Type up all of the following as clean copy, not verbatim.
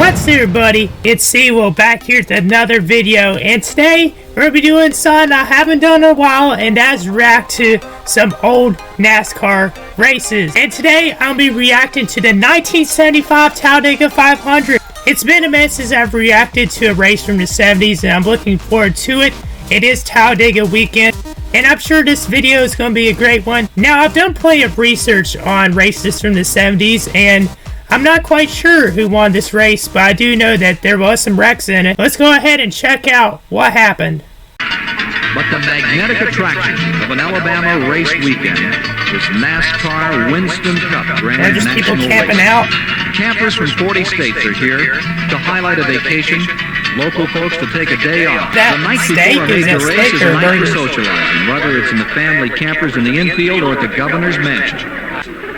What's up, everybody? It's cwilyt back here with another video, and today we're going to be doing something I haven't done in a while, and that's react to some old NASCAR races. And today I'm going to be reacting to the 1975 Talladega 500. It's been a minute since I've reacted to a race from the 70s, and I'm looking forward to it. It is Talladega weekend, and I'm sure this video is going to be a great one. Now, I've done plenty of research on races from the 70s, and I'm not quite sure who won this race, but I do know that there was some wrecks in it. Let's go ahead and check out what happened. But the magnetic attraction of an Alabama race weekend is NASCAR Winston Cup Grand Just National people camping Race. out. Campers from 40 states are here to highlight a vacation, local folks to take a day off. That the night steak before a is major that race steak is or a night for burger? socializing, whether it's in the family campers in the infield or at the governor's mansion.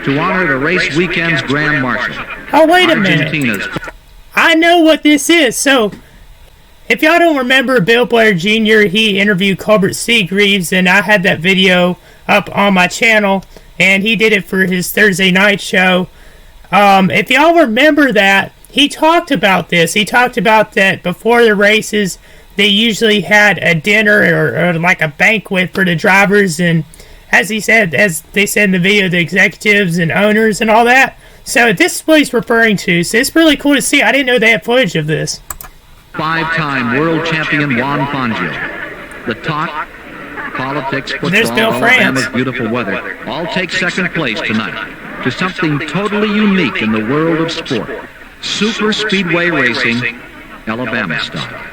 To honor the race weekend's Grand Marshal. Oh, wait a minute. I know what this is. So, if y'all don't remember Bill Blair Jr., he interviewed Colbert Seagreaves, and I had that video up on my channel, and he did it for his Thursday night show. If y'all remember that, he talked about this. He talked about that before the races, they usually had a dinner or like a banquet for the drivers, and as they said in the video, the executives and owners and all that. So this is what he's referring to. So it's really cool to see. I didn't know they had footage of this. Five-time world champion Juan Fangio. The talk, politics, There's football, Bill France. Alabama's beautiful weather, all take second place tonight to something totally unique in the world of sport. Super speedway racing, Alabama style.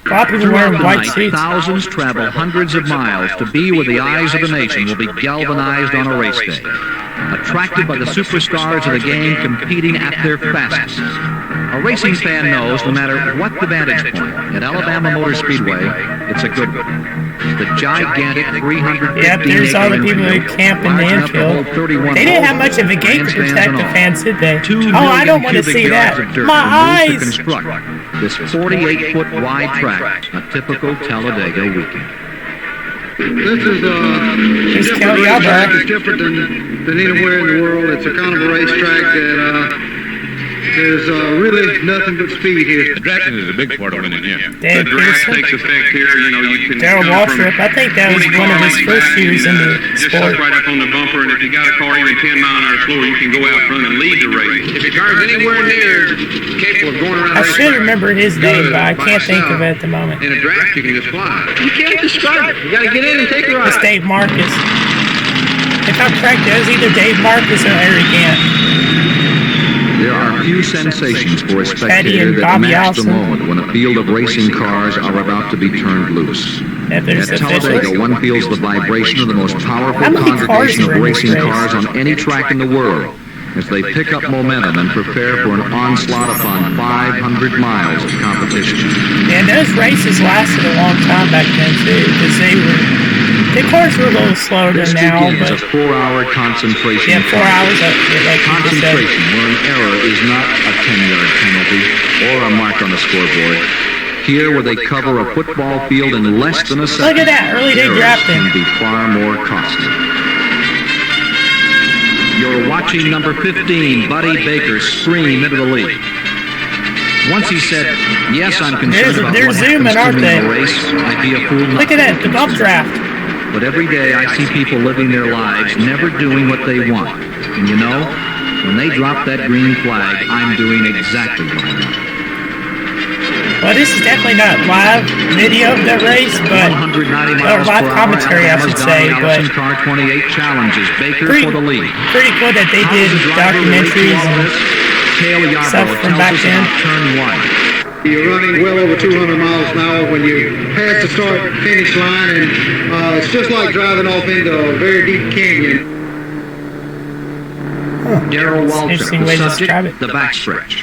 A lot of people wearing white Throughout the night, suits. thousands travel hundreds of miles to be where the eyes of the nation will be galvanized on a race day. Attracted by the superstars of the game competing at their fastest. A racing fan knows no matter what the vantage point, at Alabama Motor Speedway, it's a good one. The gigantic 350 Yep, there's all the people who camp in the infield. They didn't have much of a gate to protect the fans, did they? Oh, I don't want to see that. My eyes! This 48-foot wide track, a typical Talladega weekend. This is different than anywhere in the world. It's a kind of a racetrack that there's really nothing but speed here. Attraction is a big part of winning here. Dan The drag Pearson. takes effect here. You know, you can Darryl come from Waltrip. I think that was 20 one of his car first lengths years back in the and, just sport. up right up on the bumper, and if you got a car even 10 mile an hour slower, you can go out front and lead the race. If your car's anywhere near capable of going around I the should racetrack, remember his name, but I by can't think of yourself, it at the moment. in a draft, you can just fly. You can't describe it. You got to get in and take a It's ride. Dave Marcus. If I'm correct, it was either Dave Marcus or Harry Gant. There are few sensations for a Eddie spectator and that Bobby match the Allison. moment when a field of racing cars are about to be turned loose. If there's At Talladega, officials. one feels the vibration of the most powerful How many cars congregation are of in this racing race? cars on any track in the world as they pick up momentum and prepare for an onslaught upon 500 miles of competition. And those races lasted a long time back then, too, because the cars were a little slower This than now, weekend is but a 4-hour concentration. yeah, 4 hours up here, like you just said. Concentration, where an error is not a 10-yard penalty or a mark on the scoreboard. Here, where they cover a football field in less than a second. Look at that, early day errors drafting. can be far more costly. You're watching number 15, Buddy Baker, scream into the lead. Once he said, "Yes, I'm concerned about They're what zooming, happens aren't to me in they? the race. I'd be a fool not Look at to." that, the bump draft. But every day I see people living their lives, never doing what they want. And you know, when they drop that green flag, I'm doing exactly what I want. Well, this is definitely not live video of that race, but 190 or miles live per hour, commentary, I should Alabama's say, Donnie but Allison car 28 challenges Baker pretty, for the lead. pretty cool that they How did does the driver relate to documentaries all of and this? Cale stuff Yarborough from tells back us then. about turn 1. You're running well over 200 miles an hour when you pass the start-finish line, and it's just like driving off into a very deep canyon. Darryl Waltrip, interesting the way to subject, describe it. the backstretch.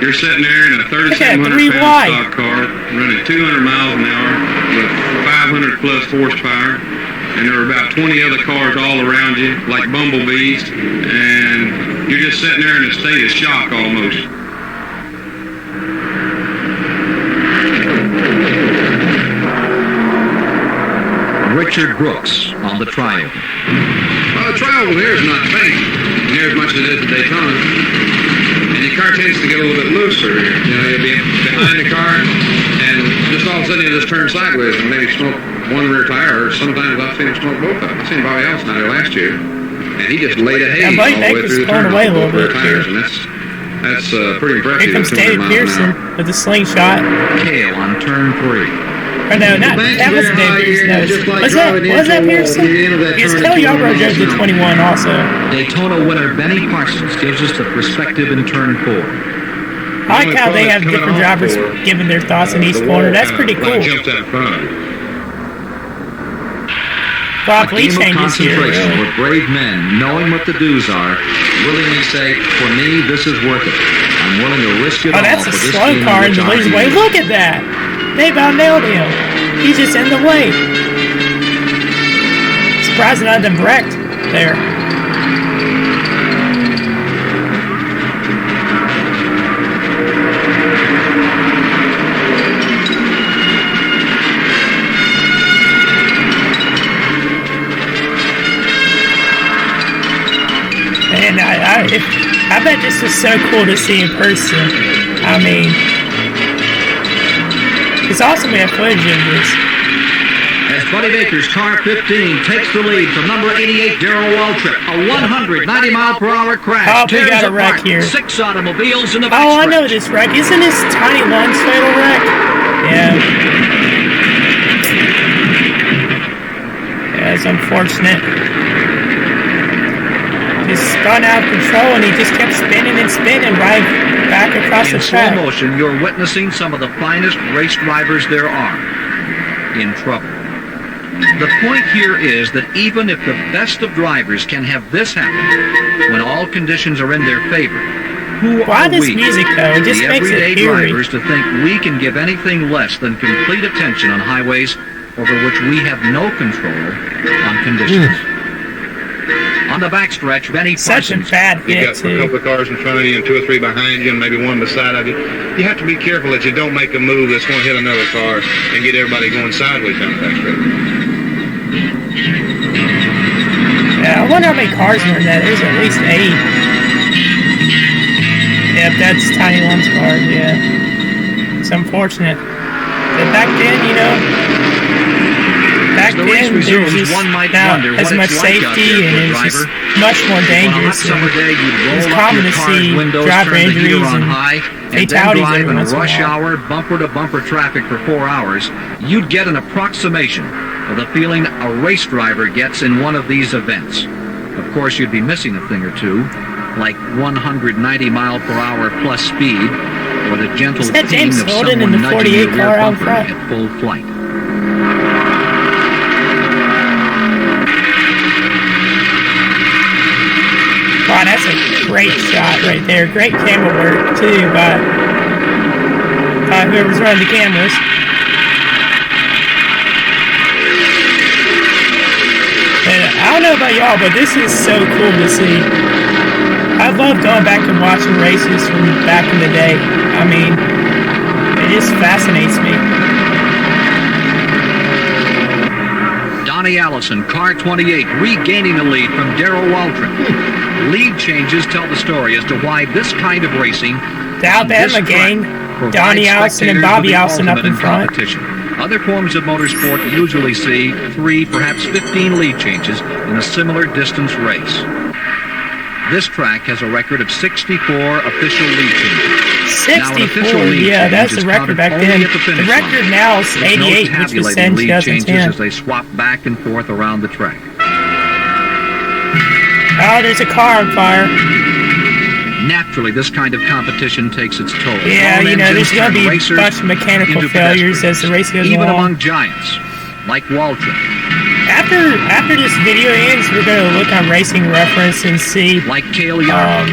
You're sitting there in a at that, 3,700 three pound wide. stock car running 200 miles an hour with 500 plus horsepower, and there are about 20 other cars all around you like bumblebees, and you're just sitting there in a state of shock almost. Richard Brooks on the trial. Well, the trial here is not the same near as much as it is at Daytona. And you car tends to get a little bit looser. You know, you'll be behind the car, and just all of a sudden you just turn sideways and maybe smoke one rear tire, or sometimes I've seen him smoke both of them. I've seen Bobby Allison out there last year, and he just laid a haze all the way through the turn away a little bit tires, and that's pretty impressive. Here comes David Pearson with the slingshot. Kale on turn 3. Or no, not that wasn't David Pearson. No, was that Pearson? Because Kelly Yarbrough drove the 21 also. Daytona winner Benny Parsons gives us the perspective in turn 4. I like how they have different drivers giving their thoughts in each corner. That's pretty cool. Bob Lee changes here. With brave men, knowing what the dues are, willingly say, for me, this is worth it. I'm willing to risk it all. Oh, that's a slow car in the lead's way. Look at that. They about nailed him. He's just in the way. Surprised none of them wrecked there. And I bet this is so cool to see in person. I mean, it's awesome to have footage of this. As Buddy Baker's car 15 takes the lead from number 88, Darrell Waltrip. A 190-mile-per-hour crash. Oh, we got a wreck here. 6 automobiles in the backstretch. Oh, I know this wreck. Isn't this Tiny Lung's fatal wreck? Yeah. Yeah, it's unfortunate. Just spun out of control, and he just kept spinning and spinning right back across the track. In slow motion, you're witnessing some of the finest race drivers there are in trouble. The point here is that even if the best of drivers can have this happen when all conditions are in their favor, who Why are this we, music, though? It just the makes everyday it eerie. drivers, to think we can give anything less than complete attention on highways over which we have no control on conditions? On the backstretch, Benny Such a Parsons. bad You hit, got a couple too. of cars in front of you and 2 or 3 behind you and maybe one beside of you. You have to be careful that you don't make a move that's going to hit another car and get everybody going sideways down the backstretch. Yeah, I wonder how many cars were in that. There's at least 8. Yep, that's Tiny Lung's car, yeah. It's unfortunate. But back then, you know, back The then race there was resumes, just one might not wonder as what much it's like out safety, there for and a it was just driver. much more On a dangerous. hot summer day, you'd It's roll up common your to car's see windows, driver turn the heater injuries on and high, and then fatalities drive every in once in a rush while. hour, bumper-to-bumper traffic for 4 hours. You'd get an approximation of the feeling a race driver gets in one of these events. Of course, you'd be missing a thing or two, like 190-mile-per-hour plus speed, or the gentle Is that ting James of Holden in someone the nudging 48 your rear car out bumper front? at full flight. Wow, that's a great shot right there. Great camera work, too, by whoever's running the cameras. And I don't know about y'all, but this is so cool to see. I love going back and watching races from back in the day. I mean, it just fascinates me. Donnie Allison, car 28, regaining the lead from Darrell Waltrip. Lead changes tell the story as to why this kind of racing, The Alabama gang, Donnie Allison and Bobby Allison up in front. Other forms of motorsport usually see 3, perhaps 15 lead changes in a similar distance race. This track has a record of 64 official lead changes. 64, yeah, that's the record back then. The record now is 88, which was in lead changes 2010. as they swap back and forth around the track. Oh, there's a car on fire. Naturally, this kind of competition takes its toll. Yeah, Lone you know, there's engines going to turn be a racers bunch of mechanical into failures as the race goes even along. among giants like Waltrip, After this video ends, we're going to look on Racing Reference and see like Cale Yarbrough.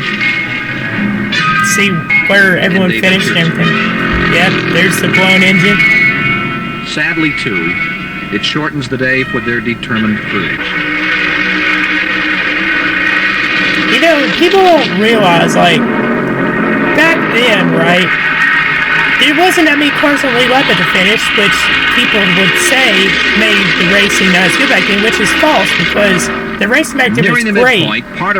see where everyone David finished and Pearson. everything. Yep, there's the blown engine. Sadly, too, it shortens the day for their determined crews. You know, people don't realize, like, back then, right, there wasn't that many cars on the lead lap at the finish, which people would say made the racing not as good back then, which is false because the racing back then was great.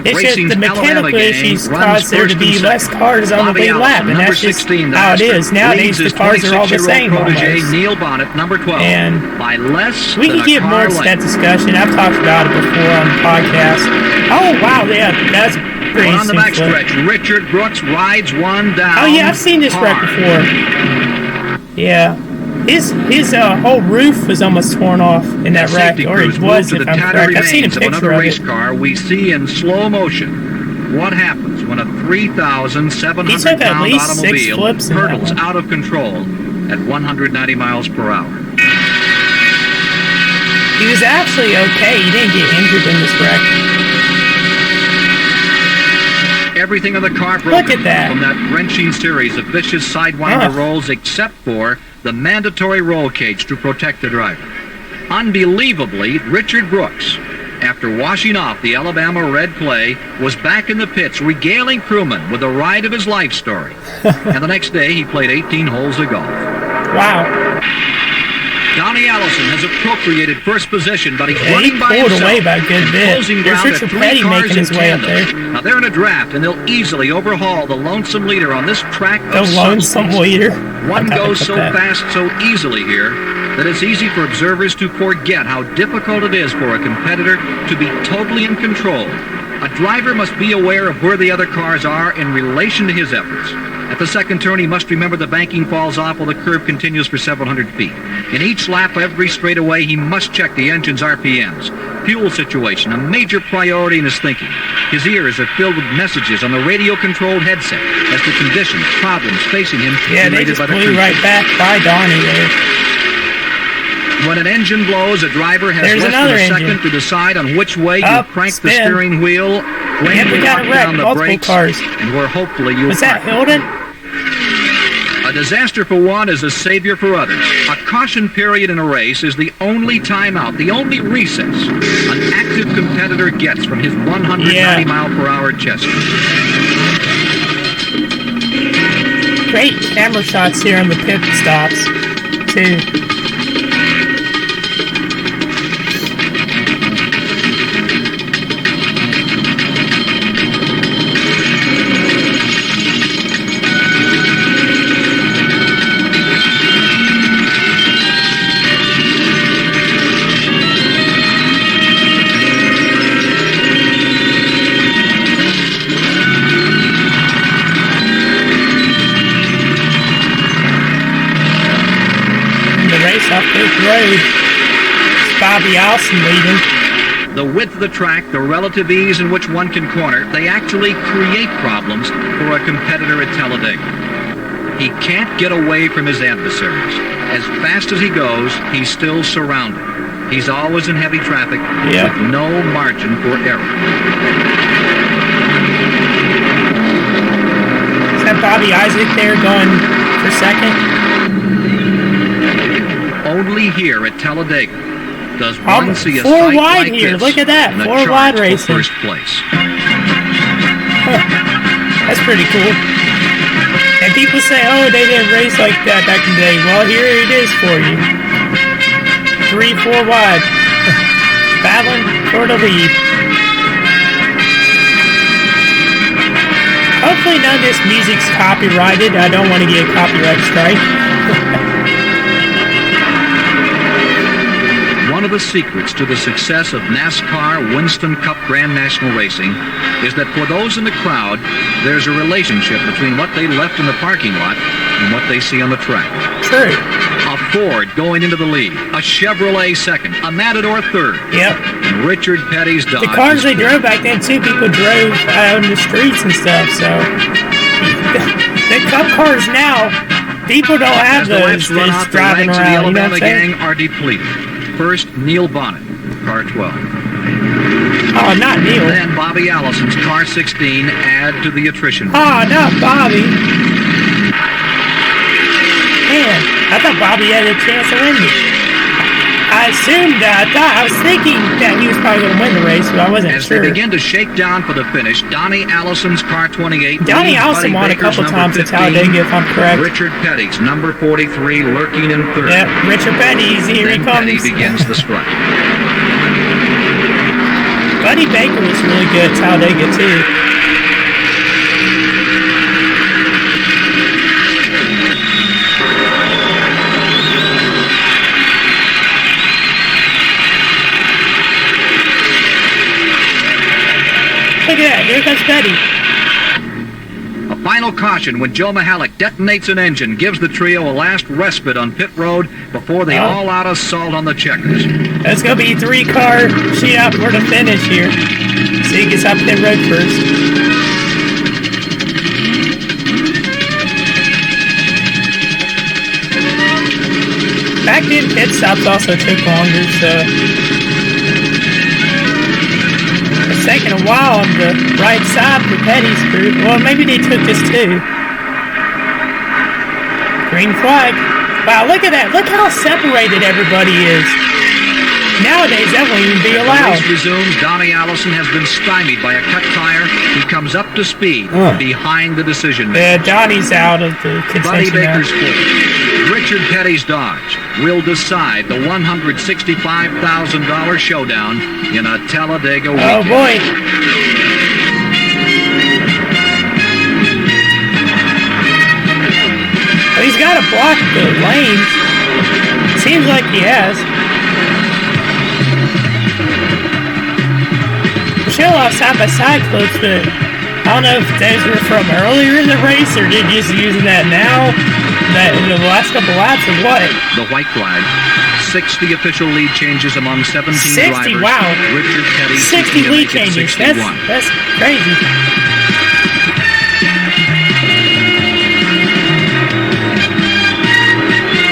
It's just the mechanical issues caused there to be less cars on the lead lap, and that's just how it is. Nowadays, the cars are all the same almost. And we can get more into that discussion. I've talked about it before on the podcast. Oh, wow, yeah, that's pretty on the backstretch, Richard Brooks rides one down. Oh, yeah, I've seen this wreck before. Yeah. His whole roof was almost torn off in that wreck, or it was, if I'm correct. I've seen a picture of race it. Car we see in slow motion. What happens when a 3,700-pound automobile hurtles out of control at 190 miles per hour? He was actually okay. He didn't get injured in this wreck. Everything on the car broken Look at that. from that wrenching series of vicious sidewinder rolls, except for the mandatory roll cage to protect the driver. Unbelievably, Richard Brooks, after washing off the Alabama red clay, was back in the pits regaling crewmen with the ride of his life story. And the next day, he played 18 holes of golf. Wow. Donnie Allison has appropriated first position, but he's running by himself. Away by a good bit. Closing ground There's Richard Petty making his way up there. Now they're in a draft, and they'll easily overhaul the lonesome leader on this track. The lonesome leader. One goes so fast, so easily here, that it's easy for observers to forget how difficult it is for a competitor to be totally in control. A driver must be aware of where the other cars are in relation to his efforts. At the second turn, he must remember the banking falls off while the curve continues for several hundred feet. In each lap, every straightaway, he must check the engine's RPMs. Fuel situation, a major priority in his thinking. His ears are filled with messages on the radio-controlled headset as to conditions, problems facing him. Yeah, they just blew right back by Donnie there. When an engine blows, a driver has less than a second to decide on which way you crank the steering wheel, when you lock down the brakes, and where hopefully you'll Was that Hilton? A disaster for one is a savior for others. A caution period in a race is the only timeout, the only recess an active competitor gets from his 190-mile-per-hour chest. Great camera shots here on the pit stops, too. Up this road. It's Bobby Allison leading. The width of the track, the relative ease in which one can corner, they actually create problems for a competitor at Talladega. He can't get away from his adversaries. As fast as he goes, he's still surrounded. He's always in heavy traffic with no margin for error. Is that Bobby Isaac there going for second? Only here at Talladega does one see a four sight wide like here. this. Look at that. 4 wide racing. First place. That's pretty cool. And people say, oh, they didn't race like that back in the day. Well, here it is for you. 3, 4 wide. Battling for the lead. Hopefully none of this music's copyrighted. I don't want to get a copyright strike. One of the secrets to the success of NASCAR Winston Cup Grand National Racing is that for those in the crowd, there's a relationship between what they left in the parking lot and what they see on the track. True. A Ford going into the lead, a Chevrolet second, a Matador third. Yep. And Richard Petty's Dodge. The cars they drove back then, too, people drove out in the streets and stuff, so... The Cup cars now, people don't have those that's driving around, you know what I'm saying? Gang are depleted. First, Neil Bonnet, car 12. Oh, not Neil. Then Bobby Allison's car 16 add to the attrition. Oh, not Bobby. Man, I thought Bobby had a chance to win it. I assumed that. I was thinking that he was probably going to win the race, but I wasn't As sure. they begin to shake down for the finish, Donnie Allison's car 28. Donnie Allison won a couple times at Talladega, if I'm correct. Richard Petty's number 43 lurking in third. Yep, Richard Petty's here he comes. Petty begins the strut. Buddy Baker was really good at Talladega too. Look at that, here comes Petty. A final caution when Joe Mihalik detonates an engine, gives the trio a last respite on pit road before the all-out assault on the checkers. That's going to be 3-car shootout for the finish here. So he gets up pit road first. Back then, pit stops also took longer, so it's taking a while on the right side for Petty's crew. Well, maybe they took this too. Green flag. Wow, look at that. Look how separated everybody is. Nowadays, that won't even be allowed. The race resumes. Donnie Allison has been stymied by a cut tire. He comes up to speed behind the decision maker. Yeah, Johnny's out of the Buddy contention now. Baker's Ford, Richard Petty's Dodge will decide the $165,000 showdown in a Talladega weekend. Oh boy. Well, he's got to block the lanes. Seems like he has. Show off side-by-side clips, but I don't know if those were from earlier in the race or they're just using that now, that in the last couple laps or what? The white flag. 60 official lead changes among 17 drivers. 60, wow. Richard Petty 60 lead changes. 61. That's crazy.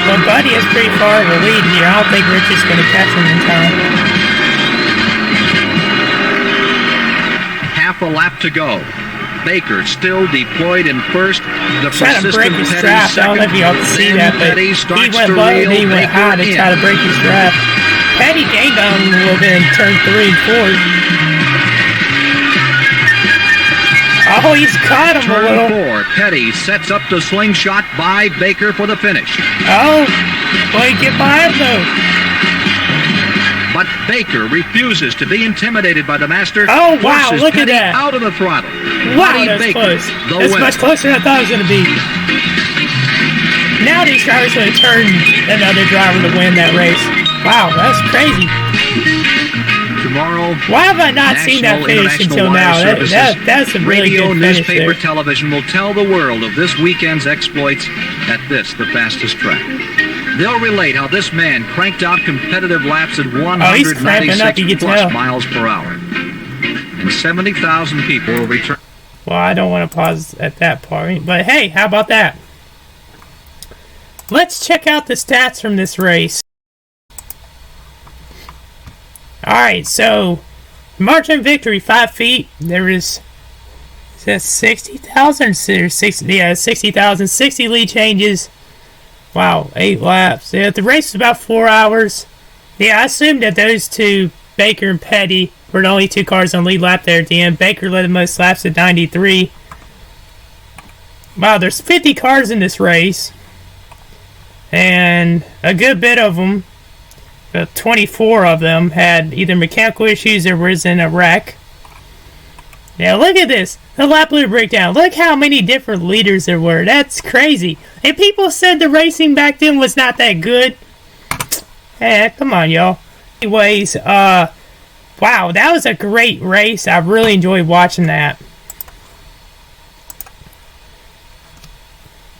Well, Buddy is pretty far in the lead here. I don't think Richard's going to catch him in time. Half a lap to go. Baker still deployed in first. The Trying to break his draft. I don't know if you all can see that, but he went low and he went high to try to break his draft. Petty gained on him a little bit in turn 3 and 4. Oh, he's caught him a little. Turn 4. Petty sets up the slingshot by Baker for the finish. Oh, boy, get by him though. But Baker refuses to be intimidated by the master. Oh, wow, Forces look at Petty that. out of the throttle. Wow, Buddy that's Baker, close. the That's winner. much closer than I thought it was going to be. Now these drivers going to turn another driver to win that race. Wow, that's crazy. Tomorrow, Why have I not seen that finish until now? That's a really radio, good finish newspaper, there. television will tell the world of this weekend's exploits at this, the fastest track. They'll relate how this man cranked out competitive laps at he's cramping up, you 196 can plus tell. miles per hour. And 70,000 people will return. Well, I don't want to pause at that point, but hey, how about that? Let's check out the stats from this race. Alright, so margin of victory 5 feet. There is 60,000, 60,000, 60 lead changes. Wow, 8 laps. Yeah, the race is about 4 hours. Yeah, I assumed that those two, Baker and Petty, were the only 2 cars on lead lap there at the end. Baker led the most laps at 93. Wow, there's 50 cars in this race. And a good bit of them, 24 of them, had either mechanical issues or was in a wreck. Now look at this, the lap leader breakdown. Look how many different leaders there were. That's crazy. And people said the racing back then was not that good. Hey, come on, y'all. Anyways, wow, that was a great race. I really enjoyed watching that.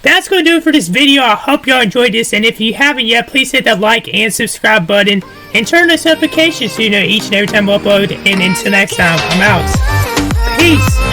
That's going to do it for this video. I hope y'all enjoyed this, and if you haven't yet, please hit that like and subscribe button and turn those notifications so you know each and every time I upload. And until next time, I'm out. Peace.